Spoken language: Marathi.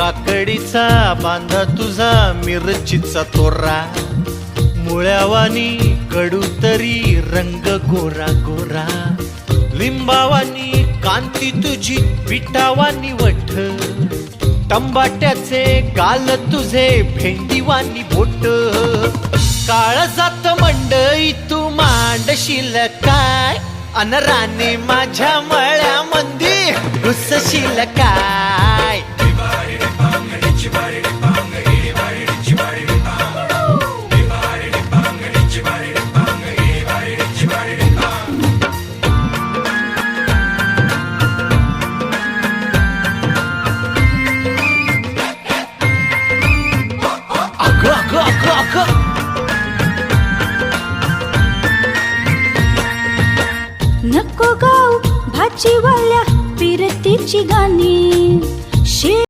काकडीचा बांधा तुझा मिरचीचा तोरा, मुळ्यावानी कडू तरी रंग गोरा गोरा, लिंबावानी कांती तुझी पिठावानी वठ, टंबाट्याचे गाल तुझे भेंडीवानी बोट, काळजात मंडई तू मांडशील काय, अन राणी माझ्या मळ्यामंदी घुसशील काय. नको गाऊ भाजीवाल्या पिरतीची गाणी.